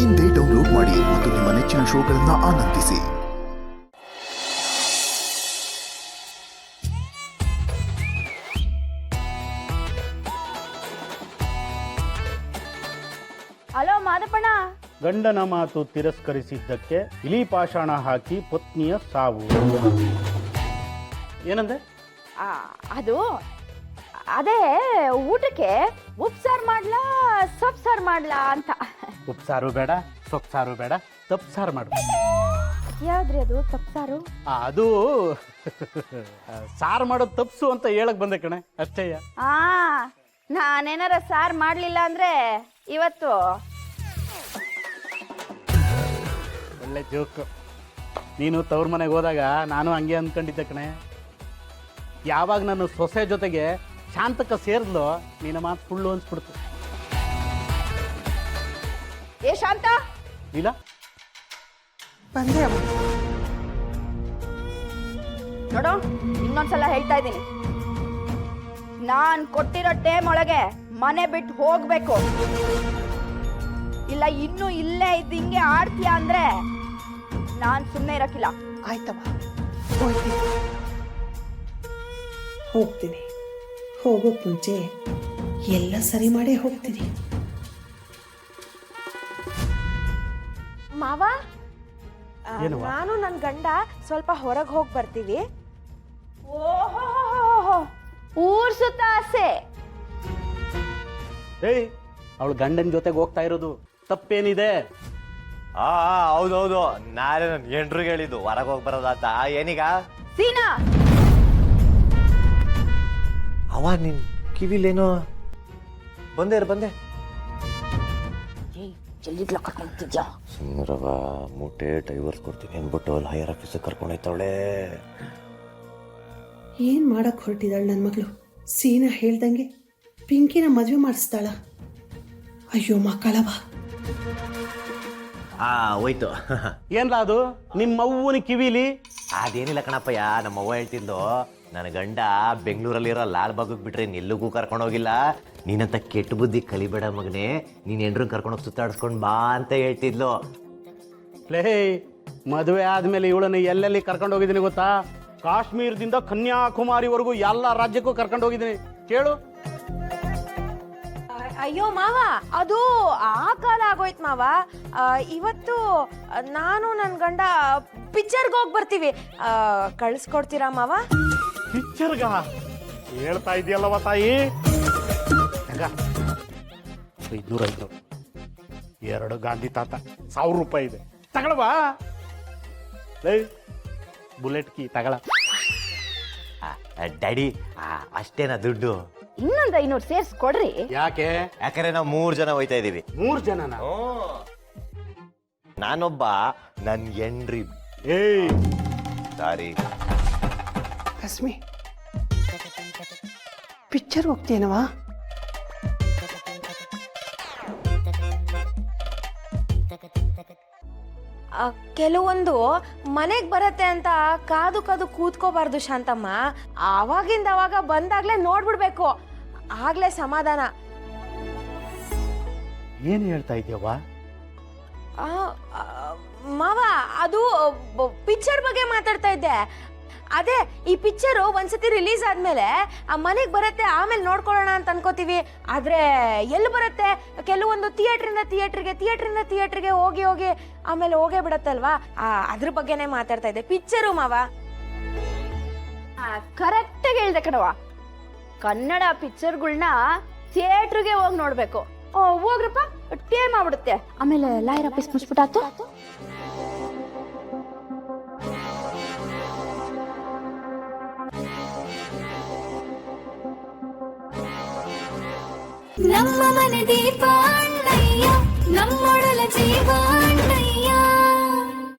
ಇಂದೇ ಡೌನ್ಲೋಡ್ ಮಾಡಿ ಮತ್ತು ನಿಮ್ಮ ನೆಚ್ಚಿನ ಶೋಗಳನ್ನು ಆನಂದಿಸಿ. ಹಲೋ ಮಾದಪ್ಪಣ್ಣ. ಗಂಡನ ಮಾತು ತಿರಸ್ಕರಿಸಿದ್ದಕ್ಕೆ ಇಲಿ ಪಾಷಾಣ ಹಾಕಿ ಪತ್ನಿಯ ಸಾವು. ಏನಂದೆ? ಅದು ಅದೇ ಊಟಕ್ಕೆ ಉಪ್ಸಾರು ಮಾಡ್ಲಾ ಸೊಪ್ಸಾರು ಮಾಡ್ಲಾ ಅಂತ. ಉಪ್ಸಾರು ಬೇಡ, ಸೊಪ್ಸಾರು ಬೇಡ, ತಪ್ಸಾರು ಮಾಡು. ಯಾವ್ದ್ರಿ ಅದು ತಪ್ಸಾರು? ಅದು ಸಾರು ಮಾಡೋದು ತಪ್ಸು ಅಂತ ಹೇಳಕ್ ಬಂದೆ ಕಣೆ, ಅಷ್ಟೇಯ. ನಾನೇನಾರ ಸಾರು ಮಾಡ್ಲಿಲ್ಲ ಅಂದ್ರೆ ಇವತ್ತು ಒಳ್ಳೆ ಜೋಕು. ನೀನು ತವ್ರ ಮನೆಗೆ ಹೋದಾಗ ನಾನು ಹಂಗೆ ಅಂದ್ಕೊಂಡಿದ್ದೆ ಕಣೆ. ಯಾವಾಗ ನಾನು ಸೊಸೆ ಜೊತೆಗೆ ಶಾಂತಕ್ಕ ಸೇರಿದ್ಲು ನಿನ್ನ ಮಾತು ಸುಳ್ಳು ಅನ್ಸ್ಬಿಡ್ತು. ಏ ಶಾಂತ, ಇಲ್ಲ ಬಂದೆ ಅಮ್ಮ. ನೋಡು, ಇನ್ನೊಂದ್ಸಲ ಹೇಳ್ತಾ ಇದ್ದೀನಿ, ನಾನ್ ಕೊಟ್ಟಿರೋ ಟೈಮ್ ಒಳಗೆ ಮನೆ ಬಿಟ್ಟು ಹೋಗ್ಬೇಕು. ಇಲ್ಲ ಇನ್ನೂ ಇಲ್ಲೇ ಇದ್ದು ಹಿಂಗೆ ಆಡ್ತೀಯ ಅಂದ್ರೆ ನಾನ್ ಸುಮ್ಮನೆ ಇರಕ್ಕಿಲ್ಲ. ಆಯ್ತಮ್ಮ, ಹೋಗ್ತೀನಿ. ಹೋಗೋಕ್ ಮುಂಚೆ ಎಲ್ಲ ಸರಿ ಮಾಡೇ ಹೋಗ್ತೀನಿ. ಮಾವ, ನಾನು ನನ್ನ ಗಂಡ ಸ್ವಲ್ಪ ಹೊರಗೆ ಹೋಗಿ ಬರ್ತೀವಿ. ಓಹೋ, ಊರ್ ಸುತ್ತ ಆಸೆ. ಏಯ್, ಅವಳು ಗಂಡನ ಜೊತೆಗೆ ಹೋಗ್ತಾ ಇರೋದು ತಪ್ಪೇನಿದೆ? ಹೌದೌದು, ನಾಳೆ ನನ್ನ ಹೆಂಡ್ರಿಗೆ ಹೇಳಿದ್ದು ಹೊರಗೆ ಹೋಗಿ ಬರೋದಾತ. ಏನೀಗ ಸೀನಾ, ಅವ ನಿನ್ ಕಿವಿಲೇನೋ ಬಂದೆ ಸುಮ್ಮರವ ಮೂಟೆ ಡೈವರ್ಸ್ ಕೊಡ್ತೀನಿ ಅಂದ್ಬಿಟ್ಟು ಅಲ್ಲಿ ಹೈಯರ್ ಆಫೀಸರ್ ಕರ್ಕೊಂಡೋಯ್ತವಳೆ. ಏನ್ ಮಾಡಕ್ ಹೊರಟಿದ್ದಾಳೆ ನನ್ನ ಮಗಳು? ಸೀನಾ ಹೇಳ್ದಂಗೆ ಪಿಂಕಿನ ಮದುವೆ ಮಾಡಿಸ್ತಾಳ? ಅಯ್ಯೋ ಮಕ್ಕಳವ. ಹೋಯ್ತು. ಏನ್ಲ ಅದು ನಿಮ್ಮವ್ವನ ಕಿವಿಲಿ? ಅದೇನಿಲ್ಲ ಕಣಪ್ಪಯ್ಯ, ನಮ್ಮವ್ವ ಹೇಳ್ತಿದ್ಲು, ನನ್ನ ಗಂಡ ಬೆಂಗಳೂರಲ್ಲಿರೋ ಲಾಲ್ ಬಾಗಿಗೆ ಬಿಟ್ರೆ ಎಲ್ಲರಿಗೂ ಕರ್ಕೊಂಡೋಗಿಲ್ಲ, ನೀನಂತ ಕೆಟ್ಟ ಬುದ್ಧಿ ಕಲಿಬೇಡ ಮಗನೇ, ನೀನ್ ಹೆಂಡ್ರನ್ನ ಕರ್ಕೊಂಡೋಗಿ ಸುತ್ತಾಡಿಸ್ಕೊಂಡ್ ಬಾ ಅಂತ ಹೇಳ್ತಿದ್ಲು. ಲೇ, ಮದುವೆ ಆದ್ಮೇಲೆ ಇವಳನ್ನ ಎಲ್ಲೆಲ್ಲಿ ಕರ್ಕೊಂಡು ಹೋಗಿದ್ದೀನಿ ಗೊತ್ತಾ? ಕಾಶ್ಮೀರದಿಂದ ಕನ್ಯಾಕುಮಾರಿವರೆಗೂ ಎಲ್ಲ ರಾಜ್ಯಕ್ಕೂ ಕರ್ಕೊಂಡು ಹೋಗಿದ್ದೀನಿ, ಕೇಳು. ಅಯ್ಯೋ ಮಾವ, ಅದು ಆ ಕಾಲ ಆಗೋಯ್ತು ಮಾವ. ಇವತ್ತು ನಾನು ನನ್ನ ಗಂಡ ಪಿಕ್ಚರ್ಗೆ ಹೋಗಿ ಬರ್ತೀವಿ. ಕಳಿಸ್ಕೊಡ್ತೀರಾ ಮಾವ? ಪಿಕ್ಚರ್ಗ ಹೇಳ್ತಾ ಇದೆಯಲ್ಲವ ತಾಯಿ. 500 2 ಗಾಂಧಿ ತಾತ 1000 ರೂಪಾಯಿ ಇದೆ, ತಗೊಳವಾ? ಬುಲೆಟ್ ಕೀ ತಗೊಳ. ಡ್ಯಾಡಿ, ಅಷ್ಟೇನಾ ದುಡ್ಡು? ಇನ್ನೊಂದು 500 ಸೇರ್ಸ್ಕೊಡ್ರಿ. ಯಾಕೆ? ಯಾಕಂದ್ರೆ ನಾವು 3 ಜನ ಹೋಯ್ತಾ ಇದೀವಿ. 3 ಜನನ? ನಾನೊಬ್ಬ, ನನ್ ಹೆಂಡ್ರಿ. ಏಯ್ ಸಾರಿ ರಶ್ಮಿ, ಪಿಕ್ಚರ್ ಹೋಗ್ತೀನವಾ? ಕೆಲವೊಂದು ಮನೆಗೆ ಬರತ್ತೆ ಅಂತ ಕಾದು ಕಾದು ಕೂತ್ಕೋಬಾರ್ದು ಶಾಂತಮ್ಮ. ಆವಾಗಿಂದ ಅವಾಗ ಬಂದಾಗ್ಲೇ ನೋಡ್ಬಿಡ್ಬೇಕು, ಆಗ್ಲೇ ಸಮಾಧಾನ. ಏನ್ ಹೇಳ್ತಾ ಇದೆಯವ್ವ? ಮಾವ, ಅದು ಪಿಕ್ಚರ್ ಬಗ್ಗೆ ಮಾತಾಡ್ತಾ ಇದ್ದೆ. ಅದೇ ಈ ಪಿಕ್ಚರು ಒಂದ್ಸತಿ ರಿಲೀಸ್ ಆದ್ಮೇಲೆ ಆ ಮನೆಗೆ ಬರುತ್ತೆ, ಆಮೇಲೆ ನೋಡ್ಕೊಳ್ಳೋಣ ಅಂತ ಅನ್ಕೋತೀವಿ. ಆದ್ರೆ ಎಲ್ಲಿ ಬರುತ್ತೆ, ಕೆಲವೊಂದು ಥಿಯೇಟ್ರಿಂದ ಥಿಯೇಟ್ರಿಗೆ ಹೋಗಿ ಆಮೇಲೆ ಹೋಗೇ ಬಿಡತ್ತಲ್ವಾ. ಅದ್ರ ಬಗ್ಗೆನೇ ಮಾತಾಡ್ತಾ ಇದ್ದೆ, ಪಿಕ್ಚರು ಮಾವ. ಕರೆಕ್ಟಾಗಿ ಹೇಳ್ದೆ ಕಣವ. ಕನ್ನಡ ಪಿಕ್ಚರ್ಗಳ್ನ ಥಿಯೇಟ್ರಿಗೆ ಹೋಗಿ ನೋಡ್ಬೇಕು. ಹೋಗ್ರಪ್ಪ, ಟೇಮ್ ಆಗ್ಬಿಡುತ್ತೆ. ಆಮೇಲೆ ಲಾಯರ್ ಆಫೀಸ್ ಮುಚ್ಬಿಟ್ಟಾತು. ನಮ್ಮ ಮನೆ ದೀಪ ಅಣ್ಣಯ್ಯ, ನಮ್ಮೊಡಲ ಜೀವ ಅಣ್ಣಯ್ಯ.